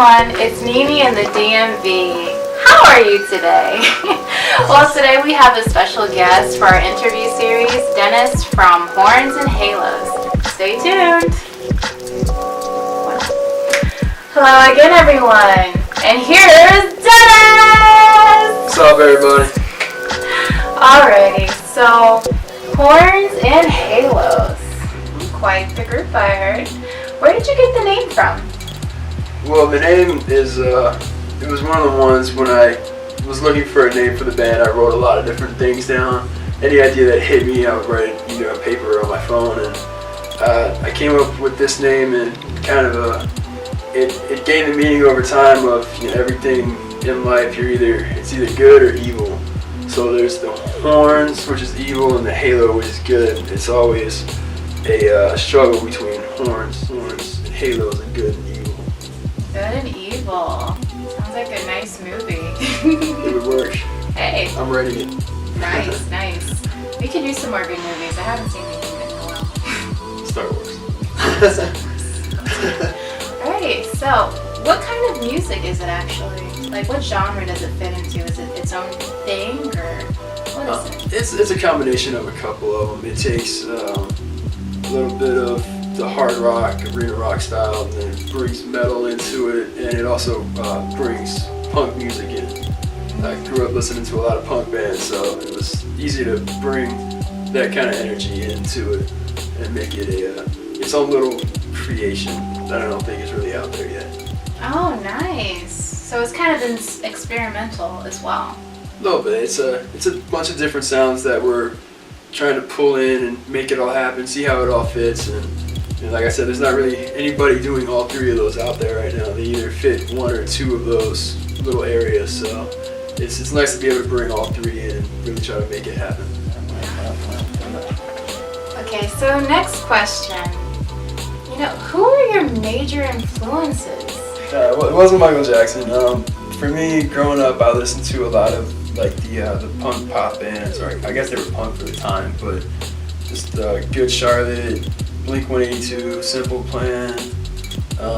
everyone, it's Nini in the DMV. How are you today? Well, today we have a special guest for our interview series, Dennis from Horns and Halos. Stay tuned. Hello again, everyone. And here's Dennis! What's up, everybody? Alrighty, so Horns and Halos. Quite the group, I heard. Where did you get the name from? Well, the name is, it was one of the ones when I was looking for a name for the band. I wrote a lot of different things down. Any idea that hit me, I would write it either on paper or on my phone. And I came up with this name, and kind of it gained the meaning over time of everything in life. It's either good or evil. So there's the horns, which is evil, and the halo, which is good. It's always a struggle between horns and halos, and good and evil. Good and evil. Sounds like a nice movie. It would work. Hey. I'm ready. Nice, nice. We could do some more good movies. I haven't seen anything in a while. Star Wars. Alright, so what kind of music is it actually? Like, what genre does it fit into? Is it its own thing, or what is it? It's a combination of a couple of them. It takes a little bit of the hard rock, arena rock style, and then brings metal into it, and it also brings punk music in. I grew up listening to a lot of punk bands, so it was easy to bring that kind of energy into it and make it its own little creation that I don't think is really out there yet. Oh, nice. So it's kind of experimental as well. A little bit. It's a bunch of different sounds that we're trying to pull in and make it all happen, see how it all fits, and like I said, there's not really anybody doing all three of those out there right now. They either fit one or two of those little areas, so it's nice to be able to bring all three in and really try to make it happen. Okay, so next question. Who are your major influences? Well, it wasn't Michael Jackson. For me, growing up, I listened to a lot of like the punk pop bands, or I guess they were punk for the time, but just Good Charlotte, Blink-182, Simple Plan.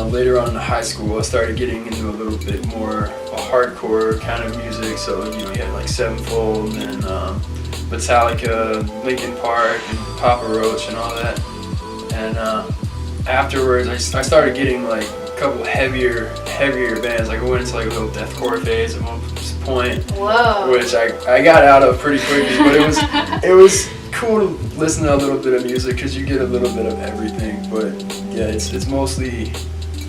Later on in high school, I started getting into a little bit more a hardcore kind of music. So you had like Sevenfold and Metallica, Linkin Park, and Papa Roach, and all that. And afterwards, I started getting like a couple heavier bands. Like I went into like a little deathcore phase at one point. Whoa. Which I got out of pretty quickly, but it was cool to listen to a little bit of music because you get a little bit of everything. But yeah, it's mostly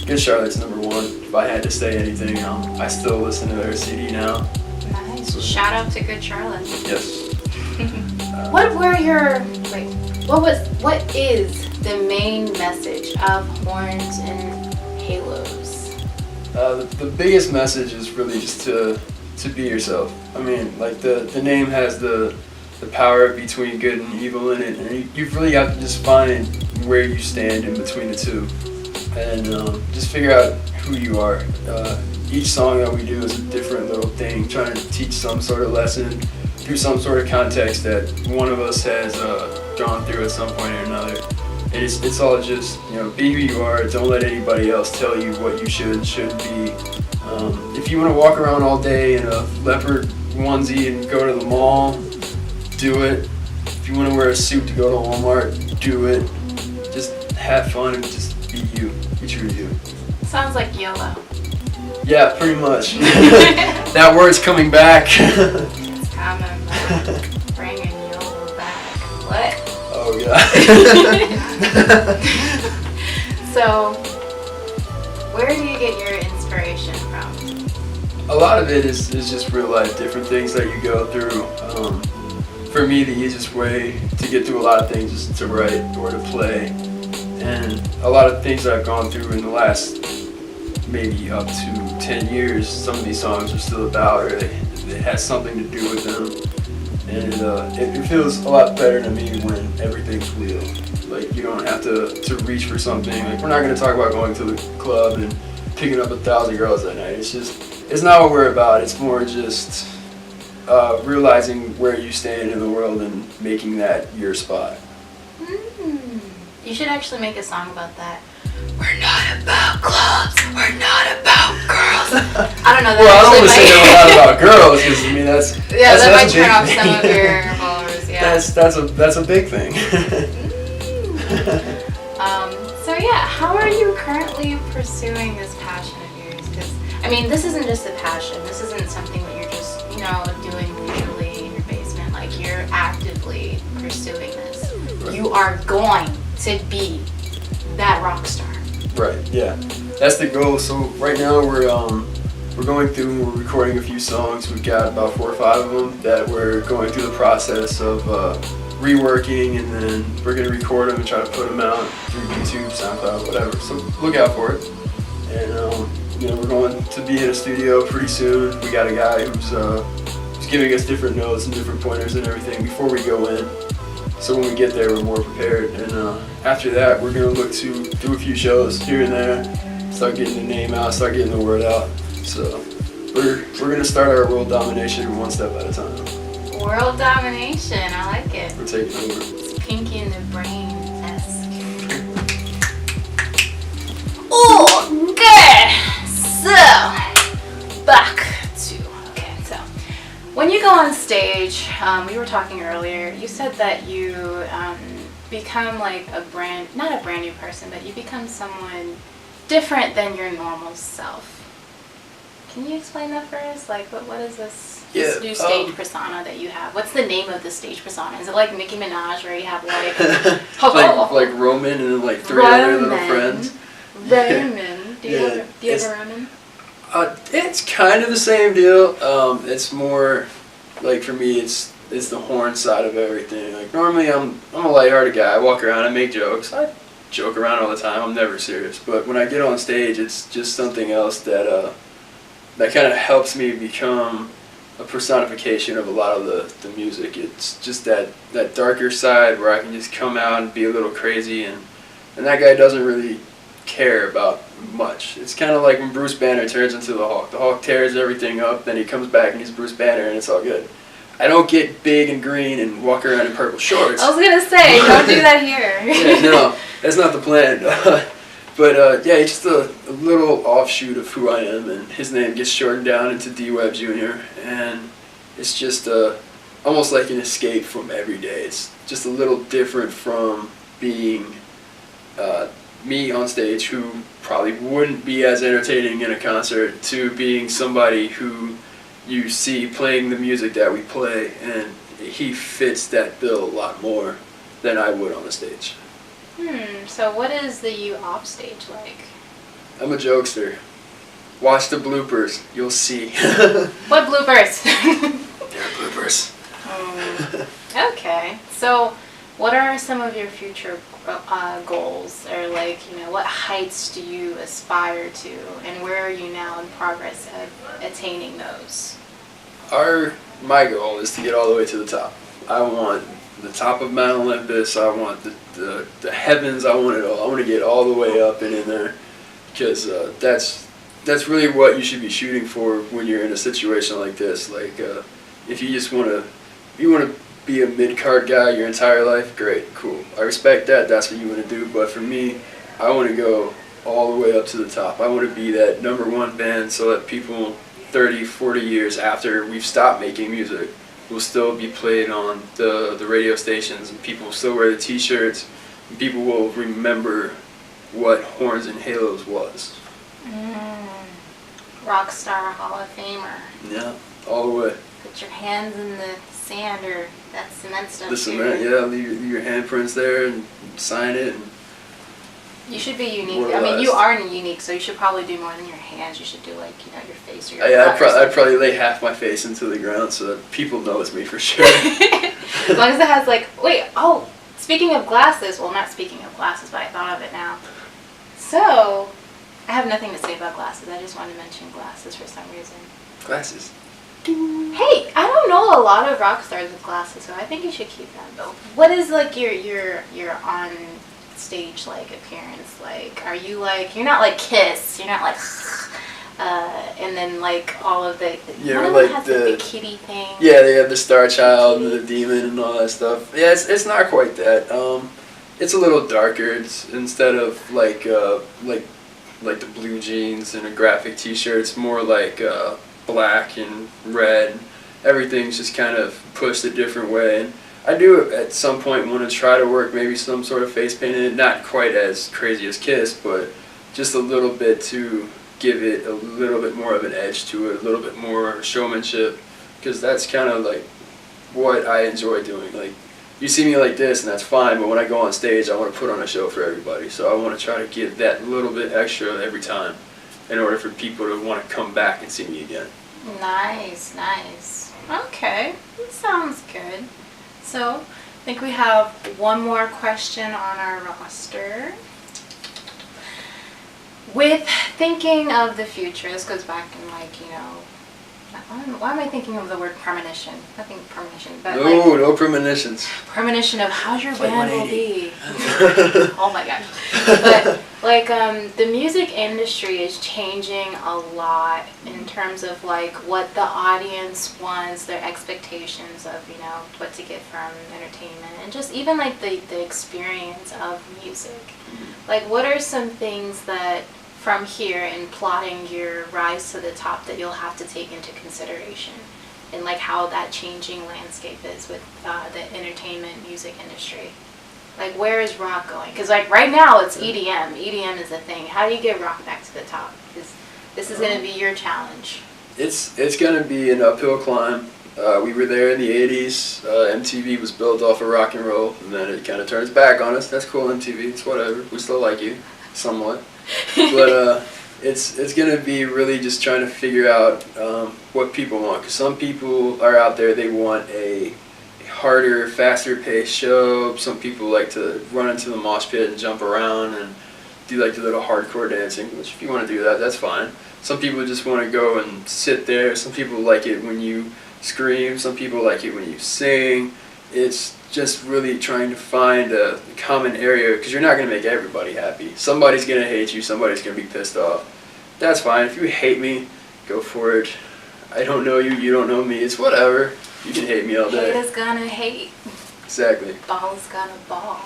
Good Charlotte's number one. If I had to say anything, I still listen to their CD now. Nice. So, shout out to Good Charlotte. Yes. What is the main message of Horns and Halos? The biggest message is really just to be yourself. I mean, like the name has the power between good and evil in it, and you really have to just find where you stand in between the two, and just figure out who you are. Each song that we do is a different little thing, trying to teach some sort of lesson through some sort of context that one of us has gone through at some point or another. And it's all just, be who you are. Don't let anybody else tell you what you should and shouldn't be. If you want to walk around all day in a leopard onesie and go to the mall, do it. If you want to wear a suit to go to Walmart, do it. Just have fun and just be you. Be true to you. Sounds like YOLO. Yeah, pretty much. That word's coming back. It's coming back. Bringing YOLO back. What? Oh, God. So, where do you get your inspiration from? A lot of it is just real life, different things that you go through. For me, the easiest way to get through a lot of things is to write or to play. And a lot of things that I've gone through in the last maybe up to 10 years, some of these songs are still about, or it has something to do with them. And it feels a lot better to me when everything's real. Like, you don't have to reach for something. Like, we're not going to talk about going to the club and picking up 1,000 girls that night. It's not what we're about. It's more just realizing where you stand in the world and making that your spot. You should actually make a song about that. we're not about clubs, we're not about girls. I don't know. That well, I don't want to say might... a lot about girls because I mean that's yeah, that's that might a turn big off thing. some of your followers. Yeah. That's a big thing. So yeah, how are you currently pursuing this passion of yours? Because I mean, this isn't just a passion. This isn't something that you're just doing leisurely in your basement. Like you're actively pursuing this. Right. You are going to be that rock star. Right. Yeah. That's the goal. So right now we're going through and we're recording a few songs. We've got about 4 or 5 of them that we're going through the process of reworking, and then we're going to record them and try to put them out through YouTube, SoundCloud, whatever. So look out for it. And we're going to be in a studio pretty soon. We got a guy who's giving us different notes and different pointers and everything before we go in. So when we get there, we're more prepared. And after that, we're going to look to do a few shows here and there, start getting the name out, start getting the word out. So we're going to start our world domination one step at a time. World domination, I like it. We're taking over. It's Pinky in the Brain-esque. Oh, good. So, back to, okay, so when you go on stage, we were talking earlier, you said that you become like not a brand new person, but you become someone different than your normal self. Can you explain that for us? Like, what is this new stage persona that you have? What's the name of the stage persona? Is it like Nicki Minaj, where you have like like Roman and then like 3 other little friends? Roman. Do you have a Roman? It's kind of the same deal. It's more like for me, it's the horn side of everything. Like normally, I'm a lighthearted guy. I walk around, I make jokes. I joke around all the time. I'm never serious. But when I get on stage, it's just something else that kind of helps me become a personification of a lot of the music. It's just that darker side where I can just come out and be a little crazy, and that guy doesn't really care about much. It's kind of like when Bruce Banner turns into the Hulk. The Hulk tears everything up, then he comes back and he's Bruce Banner, and it's all good. I don't get big and green and walk around in purple shorts. I was gonna say, don't do that here. Yeah, no, that's not the plan. But yeah, it's just a little offshoot of who I am, and his name gets shortened down into D-Web Jr., and it's just almost like an escape from every day. It's just a little different from being me on stage, who probably wouldn't be as entertaining in a concert, to being somebody who you see playing the music that we play, and he fits that bill a lot more than I would on the stage. So what is the you off stage like? I'm a jokester. Watch the bloopers, you'll see. What bloopers? They're bloopers. Okay. So what are some of your future goals, or like, what heights do you aspire to, and where are you now in progress of attaining those? My goal is to get all the way to the top. I want the top of Mount Olympus. I want the heavens. I want it all. I want to get all the way up and in there, because that's really what you should be shooting for when you're in a situation like this. Like if you just want to be a mid-card guy your entire life, great, cool. I respect that. That's what you want to do. But for me, I want to go all the way up to the top. I want to be that #1 band, so that people 30, 40 years after we've stopped making music will still be played on the radio stations, and people will still wear the t-shirts, and people will remember what Horns and Halos was. Rockstar Hall of Famer. Yeah, all the way. Put your hands in the sand, or that cement stuff. The cement, yeah, leave your handprints there and sign it. And you should be unique. I mean, you are unique, so you should probably do more than your hands. You should do like, your face or your butt. I'd probably lay half my face into the ground so that people know it's me for sure. As long as it has like, speaking of glasses, well, not speaking of glasses, but I thought of it now. So, I have nothing to say about glasses. I just wanted to mention glasses for some reason. Glasses. Hey, I don't know a lot of rock stars with glasses, so I think you should keep that though. What is like your on stage like appearance like? Are you like, you're not like Kiss, you're not like and then like all of the one of them has the kitty thing. Yeah, they have the Star Child and the demon and all that stuff. Yeah, it's not quite that. it's a little darker. It's instead of like the blue jeans and a graphic T-shirt, it's more like black and red. Everything's just kind of pushed a different way. And I do at some point want to try to work maybe some sort of face paint in it, not quite as crazy as Kiss, but just a little bit to give it a little bit more of an edge to it, a little bit more showmanship, because that's kind of like what I enjoy doing. Like, you see me like this and that's fine, but when I go on stage I want to put on a show for everybody, so I want to try to give that little bit extra every time in order for people to want to come back and see me again. Nice, nice. Okay, that sounds good. So, I think we have one more question on our roster. With thinking of the future, this goes back in why am I thinking of the word premonition? Nothing premonition, but no premonitions. Premonition of how your Like band will 180. be. Oh my gosh. But the music industry is changing a lot in terms of what the audience wants, their expectations of, what to get from entertainment, and just even the experience of music. What are some things that from here in plotting your rise to the top that you'll have to take into consideration, and how that changing landscape is with the entertainment music industry? Where is rock going? Because right now it's EDM. EDM is the thing. How do you get rock back to the top? Because this is going to be your challenge. It's going to be an uphill climb. We were there in the 80s. MTV was built off of rock and roll, and then it kind of turns back on us. That's cool, MTV. It's whatever. We still like you, somewhat. But it's going to be really just trying to figure out what people want. Because some people are out there, they want a harder, faster paced show. Some people like to run into the mosh pit and jump around and do the little hardcore dancing, which if you want to do that, that's fine. Some people just want to go and sit there. Some people like it when you scream. Some people like it when you sing. It's just really trying to find a common area, because you're not going to make everybody happy. Somebody's going to hate you. Somebody's going to be pissed off. That's fine. If you hate me, go for it. I don't know you. You don't know me. It's whatever. You can hate me all day. Hate is gonna hate. Exactly. Ball is gonna ball.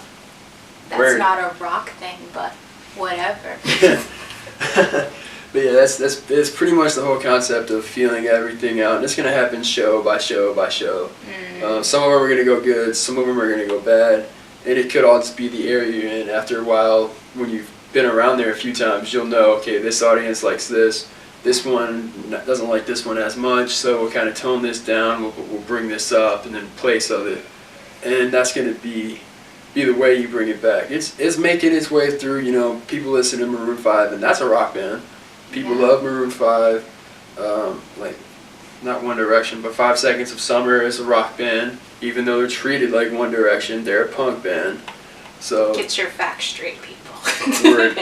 That's Word. not a rock thing, but whatever. But yeah, that's pretty much the whole concept of feeling everything out. And it's going to happen show by show by show. Some of them are going to go good, some of them are going to go bad. And it could all just be the area you're in. After a while, when you've been around there a few times, you'll know, okay, this audience likes this. This one doesn't like this one as much, so we'll kind of tone this down, we'll bring this up, and then place of it. And that's going to be the way you bring it back. It's making its way through, people listen to Maroon 5, and that's a rock band. People love Maroon 5, not One Direction, but 5 Seconds of Summer is a rock band. Even though they're treated like One Direction, they're a punk band. So get your facts straight, people. Word.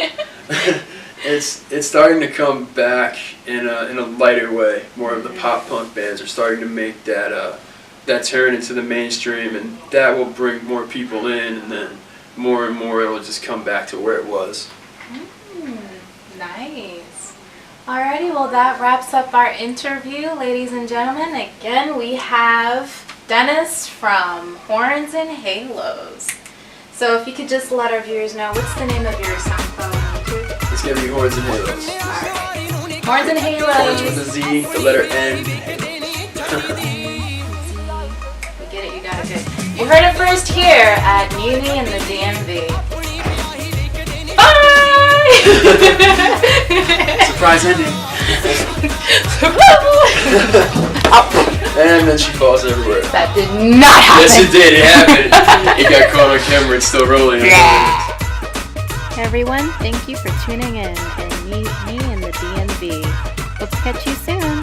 It's starting to come back in a lighter way. More of the pop punk bands are starting to make that turn into the mainstream, and that will bring more people in, and then more and more it'll just come back to where it was. Nice. Alrighty, well that wraps up our interview, ladies and gentlemen. Again, we have Dennis from Horns and Halos. So if you could just let our viewers know, what's the name of your SoundCloud and YouTube? It's going to be Horns and Halos. Alright. Horns and Halos. Horns with a Z, the letter N. We get it, you got it good. You heard it first here at Newly in the DMV. Bye! Surprise ending. And then she falls everywhere. That did not happen. Yes, it did. It happened. It got caught on camera. It's still rolling. Hey everyone, thank you for tuning in and meet me in the DMV. Hope to catch you soon.